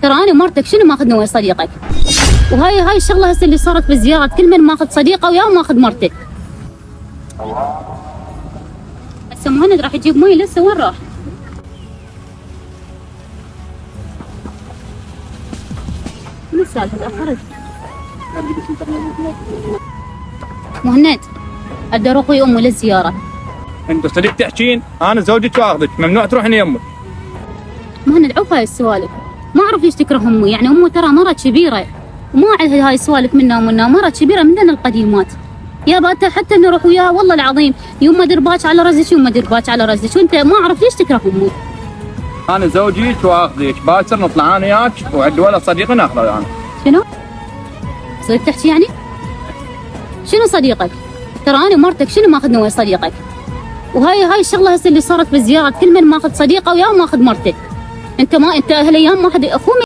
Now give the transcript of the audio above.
ترى انا ومرتك شنو ماخذنا ويا صديقك؟ وهاي الشغله هسه اللي صارت بالزيارات، كل من ماخذ صديقه وياه وماخذ مرته. هسه مهند راح يجيب مي، لسه وين راح؟ شنو السالفه تاخرت؟ مهند ادور اخوي امي للزياره. انت صدق تحكين؟ انا زوجك واخذك، ممنوع تروحين يمك. مهند عوف هاي السوالف، ما اعرف ليش تكره امي، يعني امي ترى مرة كبيره وما عندها هاي السوالف منا ومنا، مرة كبيره مننا القديمات. يابا انت حتى نروح وياها والله العظيم يوم ما درباك على رزك يوم ما درباك على رزك، وانت ما اعرف ليش تكره امي. انا زوجك واخذك، باكر نطلع انا وياك وعند ولد صديقي ناخذه انا. شنو؟ صدق تحكي يعني؟ شنو صديقك؟ ترى انا ومرتك شنو ماخذنا ويا صديقك؟ وهاي الشغله هسه اللي صارت بالزيارات، كل من ماخذ صديقه وياه وماخذ مرته. انت هالايام ما حد اخوه